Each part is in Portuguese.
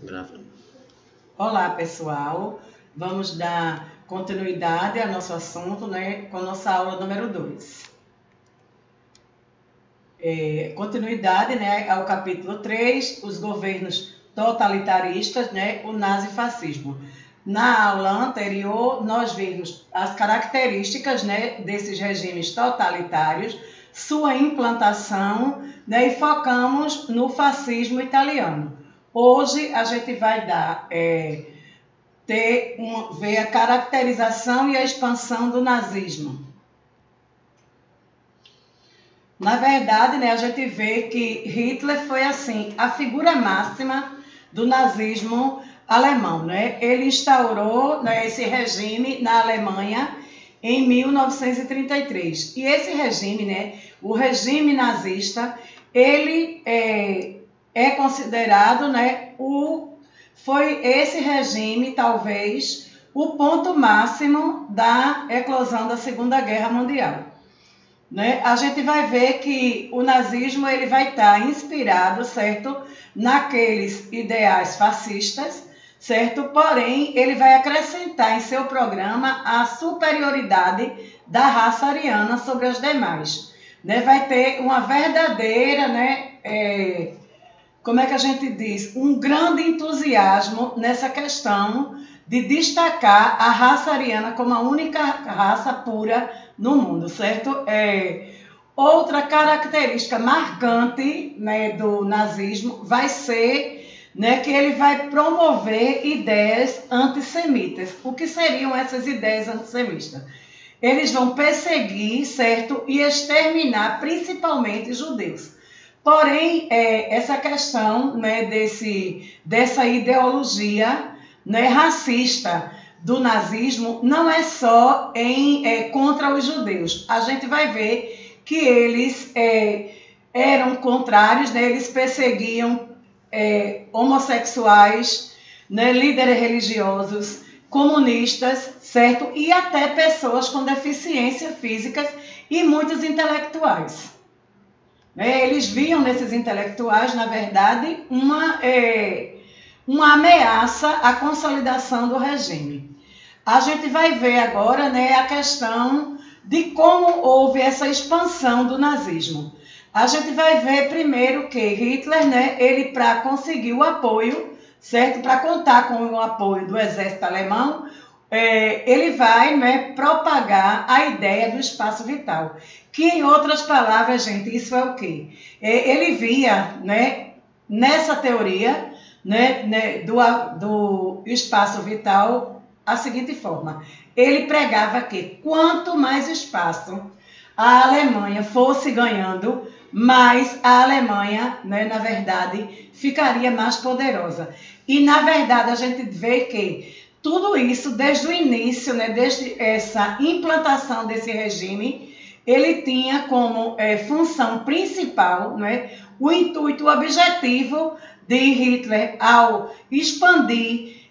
Gravando. Olá, pessoal. Vamos dar continuidade ao nosso assunto, né, com a nossa aula número 2. Continuidade, né, ao capítulo 3, os governos totalitaristas, né, o nazifascismo. Na aula anterior, nós vimos as características, né, desses regimes totalitários, sua implantação, né, e focamos no fascismo italiano. Hoje a gente vai ver a caracterização e a expansão do nazismo. Na verdade, né, a gente vê que Hitler foi assim a figura máxima do nazismo alemão, né? Ele instaurou, né, esse regime na Alemanha em 1933. E esse regime, né, o regime nazista, ele é considerado, né, foi esse regime, talvez, o ponto máximo da eclosão da Segunda Guerra Mundial. Né? A gente vai ver que o nazismo ele vai estar inspirado, certo, naqueles ideais fascistas, certo? Porém, ele vai acrescentar em seu programa a superioridade da raça ariana sobre as demais. Né? Vai ter uma verdadeira, né, como é que a gente diz, um grande entusiasmo nessa questão de destacar a raça ariana como a única raça pura no mundo, certo? Outra característica marcante, né, do nazismo vai ser, né, que ele vai promover ideias antissemitas. O que seriam essas ideias antissemitas? Eles vão perseguir, certo, e exterminar principalmente judeus. Porém, essa questão, né, dessa ideologia, né, racista do nazismo não é só contra os judeus. A gente vai ver que eles eram contrários, né, eles perseguiam homossexuais, né, líderes religiosos, comunistas, certo? E até pessoas com deficiência física e muitos intelectuais. Eles viam nesses intelectuais, na verdade, uma ameaça à consolidação do regime. A gente vai ver agora, né, a questão de como houve essa expansão do nazismo. A gente vai ver primeiro que Hitler, né, ele para conseguir o apoio, certo? Para contar com o apoio do exército alemão, ele vai, né, propagar a ideia do espaço vital. Que, em outras palavras, gente, isso é o quê? Ele via, né, nessa teoria, né, do espaço vital a seguinte forma. Ele pregava que quanto mais espaço a Alemanha fosse ganhando, mais a Alemanha, né, na verdade, ficaria mais poderosa. E, na verdade, a gente vê que tudo isso, desde o início, né, desde essa implantação desse regime, ele tinha como função principal, né, o intuito, o objetivo de Hitler ao expandir,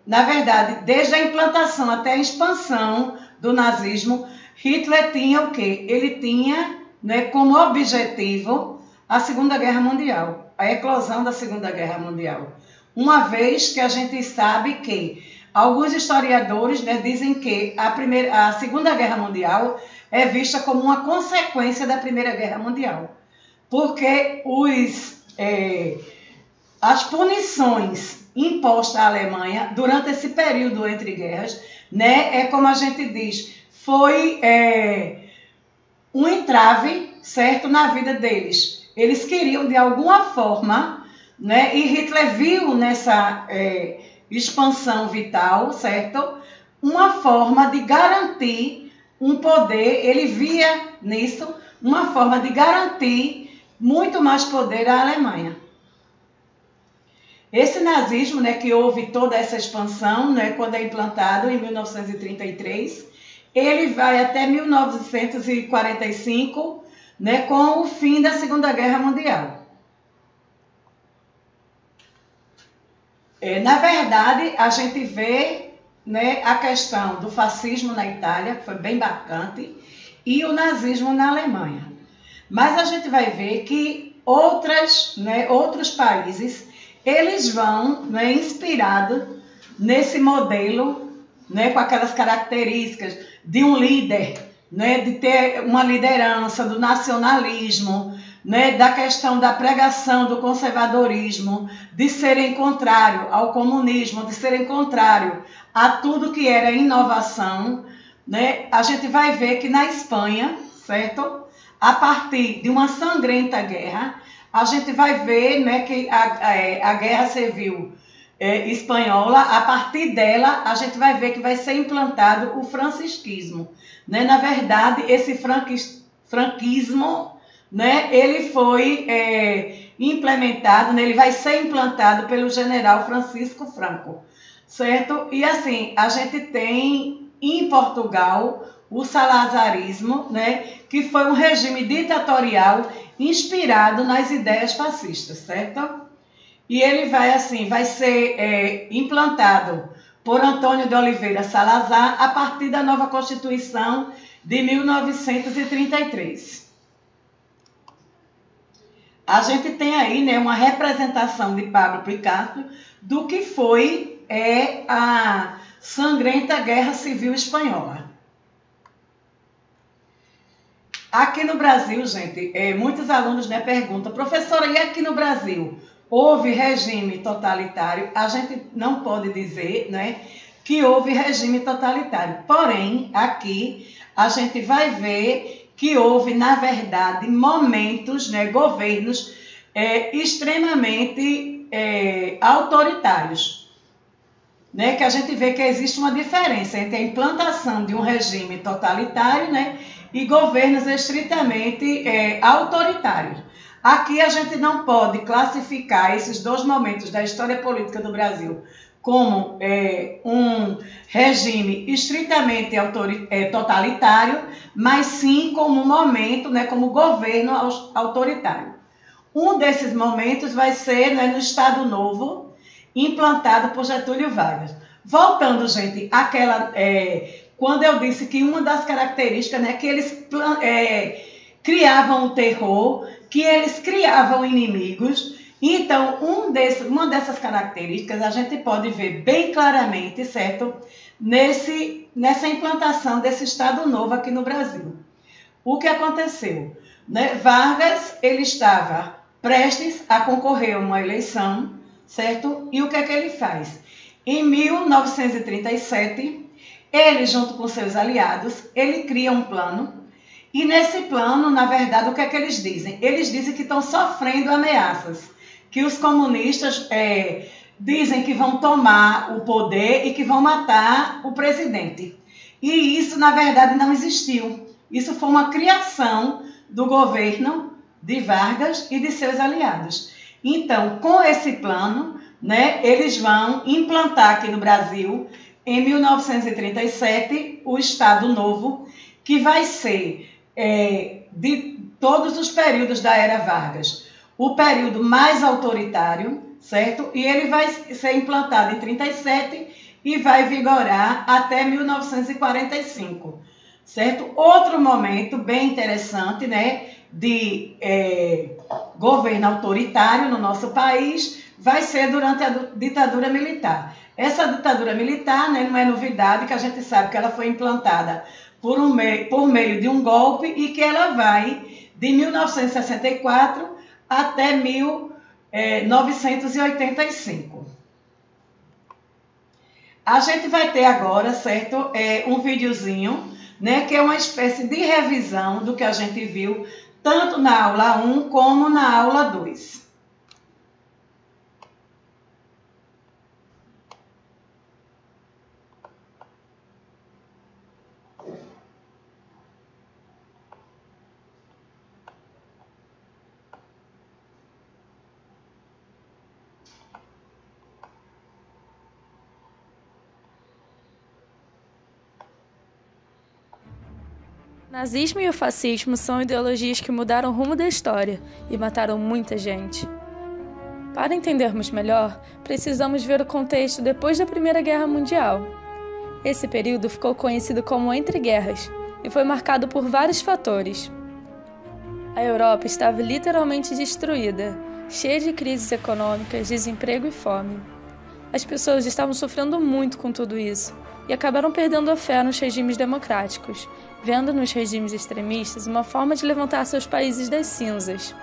na verdade, desde a implantação até a expansão do nazismo, Hitler tinha o quê? Ele tinha, né, como objetivo a Segunda Guerra Mundial, a eclosão da Segunda Guerra Mundial. Uma vez que a gente sabe que alguns historiadores, né, dizem que a Segunda Guerra Mundial é vista como uma consequência da Primeira Guerra Mundial. Porque as punições impostas à Alemanha durante esse período entre guerras, né, como a gente diz, foi um entrave, certo, na vida deles. Eles queriam, de alguma forma, né, e Hitler viu nessa expansão vital, certo, uma forma de garantir um poder, ele via nisso uma forma de garantir muito mais poder à Alemanha. Esse nazismo, né, que houve toda essa expansão, né, quando é implantado em 1933, ele vai até 1945, né, com o fim da Segunda Guerra Mundial. Na verdade, a gente vê, né, a questão do fascismo na Itália, que foi bem bacante, e o nazismo na Alemanha. Mas a gente vai ver que outros países, eles vão, né, inspirados nesse modelo, né, com aquelas características de um líder, né, de ter uma liderança, do nacionalismo, né, da questão da pregação do conservadorismo, de serem contrário ao comunismo, de serem contrário a tudo que era inovação, né, a gente vai ver que na Espanha, certo? A partir de uma sangrenta guerra, a gente vai ver, né, que a guerra civil espanhola, a partir dela, a gente vai ver que vai ser implantado o francisquismo, né? Na verdade, esse franquismo, né, ele foi implementado, né, ele vai ser implantado pelo general Francisco Franco, certo? E assim, a gente tem em Portugal o salazarismo, né, que foi um regime ditatorial inspirado nas ideias fascistas, certo? E ele vai ser implantado por Antônio de Oliveira Salazar a partir da nova Constituição de 1933. A gente tem aí, né, uma representação de Pablo Picasso do que foi a sangrenta Guerra Civil Espanhola. Aqui no Brasil, gente, muitos alunos, né, perguntam, professora, e aqui no Brasil houve regime totalitário? A gente não pode dizer, né, que houve regime totalitário. Porém, aqui a gente vai ver que houve, na verdade, momentos, né, governos extremamente autoritários, né, que a gente vê que existe uma diferença entre a implantação de um regime totalitário, né, e governos estritamente autoritários. Aqui a gente não pode classificar esses dois momentos da história política do Brasil como um regime estritamente totalitário, mas sim como um momento, né, como governo autoritário. Um desses momentos vai ser, né, no Estado Novo, implantado por Getúlio Vargas. Voltando, gente, quando eu disse que uma das características, né, que eles criavam o terror, que eles criavam inimigos. Então, uma dessas características a gente pode ver bem claramente, certo? Nessa implantação desse Estado Novo aqui no Brasil. O que aconteceu? Né? Vargas, ele estava prestes a concorrer a uma eleição, certo? E o que é que ele faz? Em 1937, ele, junto com seus aliados, ele cria um plano. E nesse plano, na verdade, o que é que eles dizem? Eles dizem que estão sofrendo ameaças, que os comunistas dizem que vão tomar o poder e que vão matar o presidente. E isso, na verdade, não existiu. Isso foi uma criação do governo de Vargas e de seus aliados. Então, com esse plano, né, eles vão implantar aqui no Brasil, em 1937, o Estado Novo, que vai ser, de todos os períodos da era Vargas, o período mais autoritário, certo? E ele vai ser implantado em 1937 e vai vigorar até 1945, certo? Outro momento bem interessante, né, de governo autoritário no nosso país vai ser durante a ditadura militar. Essa ditadura militar, né, não é novidade, que a gente sabe que ela foi implantada por meio de um golpe e que ela vai de 1964 até 1985. A gente vai ter agora, certo, um videozinho, né, que é uma espécie de revisão do que a gente viu tanto na aula 1 como na aula 2. Nazismo e o fascismo são ideologias que mudaram o rumo da história e mataram muita gente. Para entendermos melhor, precisamos ver o contexto depois da Primeira Guerra Mundial. Esse período ficou conhecido como Entre Guerras e foi marcado por vários fatores. A Europa estava literalmente destruída, cheia de crises econômicas, desemprego e fome. As pessoas estavam sofrendo muito com tudo isso e acabaram perdendo a fé nos regimes democráticos, vendo nos regimes extremistas uma forma de levantar seus países das cinzas.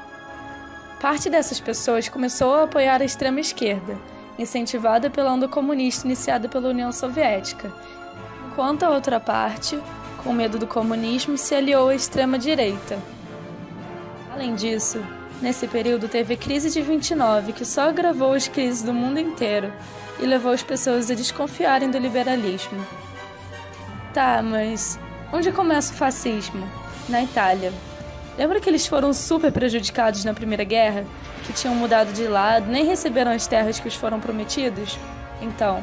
Parte dessas pessoas começou a apoiar a extrema-esquerda, incentivada pela onda comunista iniciada pela União Soviética, enquanto a outra parte, com medo do comunismo, se aliou à extrema-direita. Além disso, nesse período teve a crise de 29, que só agravou as crises do mundo inteiro e levou as pessoas a desconfiarem do liberalismo. Tá, mas onde começa o fascismo? Na Itália. Lembra que eles foram super prejudicados na Primeira Guerra? Que tinham mudado de lado, nem receberam as terras que os foram prometidos? Então,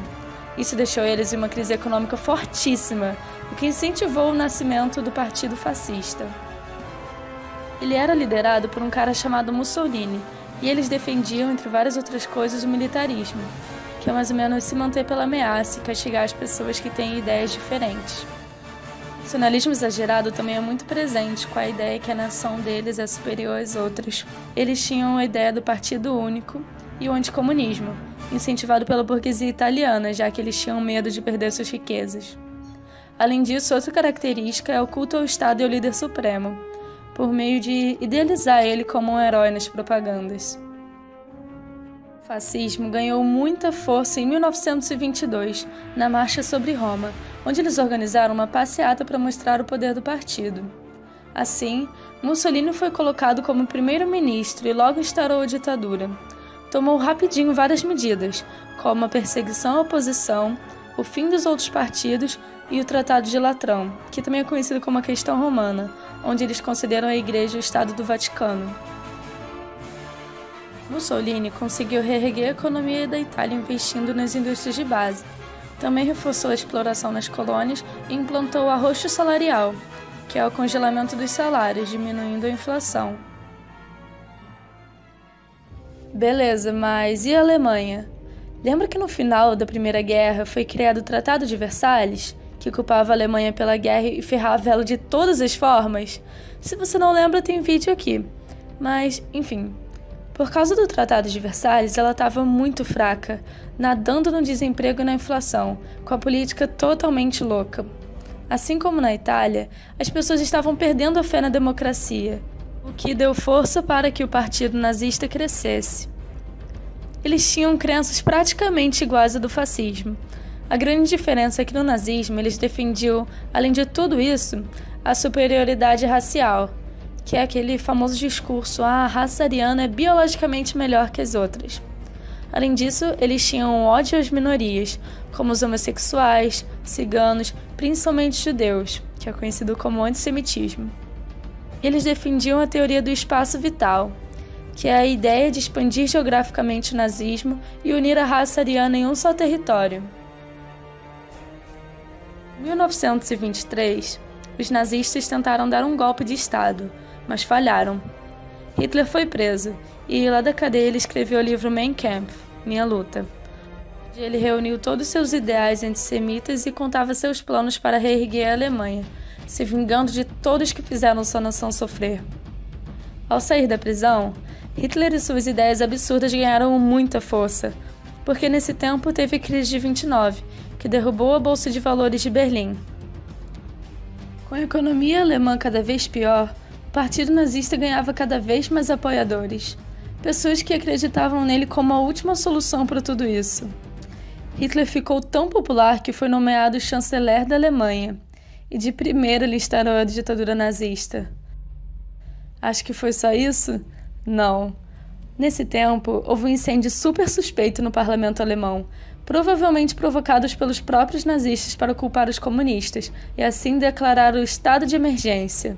isso deixou eles em uma crise econômica fortíssima, o que incentivou o nascimento do Partido Fascista. Ele era liderado por um cara chamado Mussolini, e eles defendiam, entre várias outras coisas, o militarismo, que é mais ou menos se manter pela ameaça e castigar as pessoas que têm ideias diferentes. O nacionalismo exagerado também é muito presente, com a ideia que a nação deles é superior às outras. Eles tinham a ideia do partido único e o anticomunismo, incentivado pela burguesia italiana, já que eles tinham medo de perder suas riquezas. Além disso, outra característica é o culto ao Estado e ao líder supremo, por meio de idealizar ele como um herói nas propagandas. O fascismo ganhou muita força em 1922, na Marcha sobre Roma, onde eles organizaram uma passeata para mostrar o poder do partido. Assim, Mussolini foi colocado como primeiro-ministro e logo instaurou a ditadura. Tomou rapidinho várias medidas, como a perseguição à oposição, o fim dos outros partidos e o Tratado de Latrão, que também é conhecido como a Questão Romana, onde eles consideram a Igreja o Estado do Vaticano. Mussolini conseguiu reerguer a economia da Itália investindo nas indústrias de base. Também reforçou a exploração nas colônias e implantou o arrocho salarial, que é o congelamento dos salários, diminuindo a inflação. Beleza, mas e a Alemanha? Lembra que no final da Primeira Guerra foi criado o Tratado de Versalhes, que culpava a Alemanha pela guerra e ferrava ela de todas as formas? Se você não lembra, tem vídeo aqui. Mas, enfim, por causa do Tratado de Versalhes, ela estava muito fraca, nadando no desemprego e na inflação, com a política totalmente louca. Assim como na Itália, as pessoas estavam perdendo a fé na democracia, o que deu força para que o partido nazista crescesse. Eles tinham crenças praticamente iguais à do fascismo. A grande diferença é que no nazismo eles defendiam, além de tudo isso, a superioridade racial, que é aquele famoso discurso: a raça ariana é biologicamente melhor que as outras. Além disso, eles tinham ódio às minorias, como os homossexuais, ciganos, principalmente judeus, que é conhecido como antissemitismo. Eles defendiam a teoria do espaço vital, que é a ideia de expandir geograficamente o nazismo e unir a raça ariana em um só território. Em 1923, os nazistas tentaram dar um golpe de Estado, mas falharam. Hitler foi preso, e lá da cadeia ele escreveu o livro Mein Kampf, Minha Luta, onde ele reuniu todos seus ideais antissemitas e contava seus planos para reerguer a Alemanha, se vingando de todos que fizeram sua nação sofrer. Ao sair da prisão, Hitler e suas ideias absurdas ganharam muita força, porque nesse tempo teve a crise de 29, que derrubou a Bolsa de Valores de Berlim. Com a economia alemã cada vez pior, o partido nazista ganhava cada vez mais apoiadores, pessoas que acreditavam nele como a última solução para tudo isso. Hitler ficou tão popular que foi nomeado chanceler da Alemanha, e de primeira ele instaurou a ditadura nazista. Acho que foi só isso? Não. Nesse tempo, houve um incêndio super suspeito no parlamento alemão, provavelmente provocados pelos próprios nazistas para culpar os comunistas, e assim declarar o estado de emergência.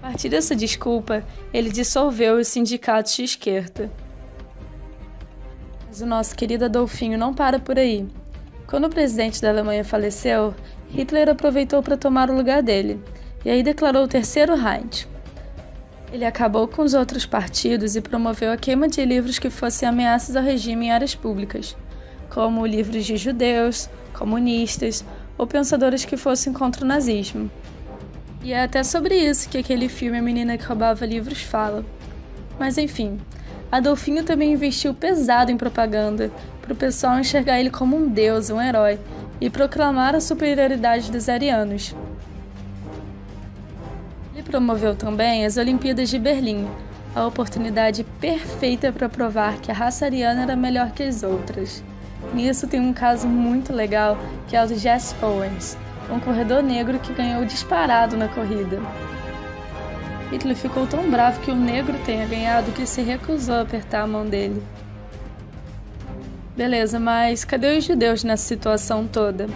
A partir dessa desculpa, ele dissolveu os sindicatos de esquerda. Mas o nosso querido Adolfinho não para por aí. Quando o presidente da Alemanha faleceu, Hitler aproveitou para tomar o lugar dele, e aí declarou o Terceiro Reich. Ele acabou com os outros partidos e promoveu a queima de livros que fossem ameaças ao regime em áreas públicas, como livros de judeus, comunistas ou pensadores que fossem contra o nazismo. E é até sobre isso que aquele filme A Menina que Roubava Livros fala. Mas enfim, Adolfinho também investiu pesado em propaganda, para o pessoal enxergar ele como um deus, um herói, e proclamar a superioridade dos arianos. Ele promoveu também as Olimpíadas de Berlim, a oportunidade perfeita para provar que a raça ariana era melhor que as outras. Nisso tem um caso muito legal, que é o de Jesse Owens, um corredor negro que ganhou disparado na corrida. Hitler ficou tão bravo que o negro tenha ganhado que se recusou a apertar a mão dele. Beleza, mas cadê os judeus nessa situação toda?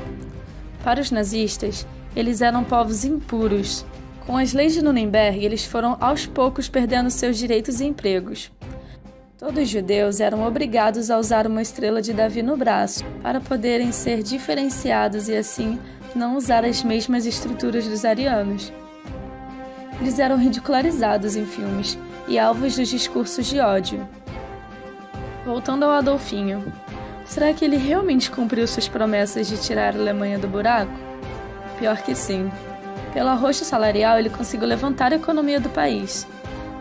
Para os nazistas, eles eram povos impuros. Com as leis de Nuremberg, eles foram aos poucos perdendo seus direitos e empregos. Todos os judeus eram obrigados a usar uma estrela de Davi no braço para poderem ser diferenciados e assim não usar as mesmas estruturas dos arianos. Eles eram ridicularizados em filmes e alvos dos discursos de ódio. Voltando ao Adolfinho, será que ele realmente cumpriu suas promessas de tirar a Alemanha do buraco? Pior que sim. Pelo arroxo salarial, ele conseguiu levantar a economia do país.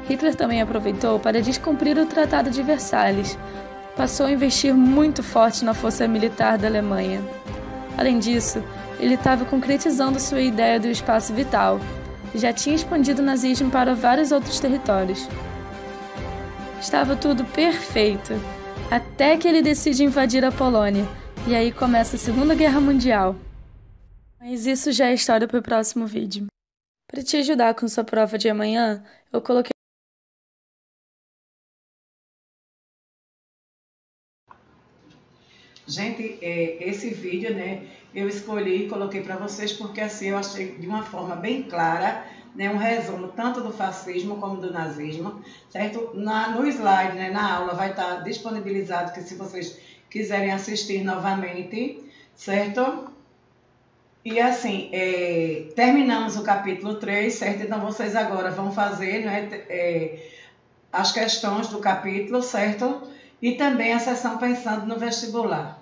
Hitler também aproveitou para descumprir o Tratado de Versalhes. Passou a investir muito forte na força militar da Alemanha. Além disso, ele estava concretizando sua ideia do espaço vital. Já tinha expandido o nazismo para vários outros territórios. Estava tudo perfeito, até que ele decide invadir a Polônia, e aí começa a Segunda Guerra Mundial. Mas isso já é história para o próximo vídeo. Para te ajudar com sua prova de amanhã, eu coloquei... Gente, esse vídeo, né, eu escolhi e coloquei para vocês porque assim eu achei de uma forma bem clara, né, um resumo tanto do fascismo como do nazismo, certo? No slide, né, na aula vai estar disponibilizado, que se vocês quiserem assistir novamente, certo? E assim, terminamos o capítulo 3, certo? Então vocês agora vão fazer, né, as questões do capítulo, certo? E também a sessão pensando no vestibular.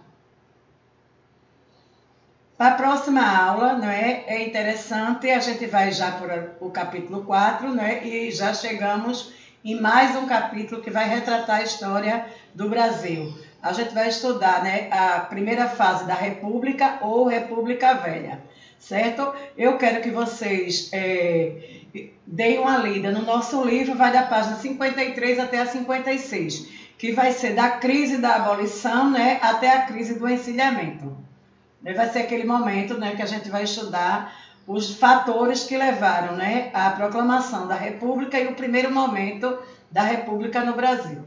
Para a próxima aula, né, é interessante, a gente vai já para o capítulo 4, né, e já chegamos em mais um capítulo que vai retratar a história do Brasil. A gente vai estudar, né, a primeira fase da República ou República Velha, certo? Eu quero que vocês deem uma lida no nosso livro, vai da página 53 até a 56, que vai ser da crise da abolição, né, até a crise do encilhamento. Vai ser aquele momento, né, que a gente vai estudar os fatores que levaram, né, à proclamação da República e o primeiro momento da República no Brasil.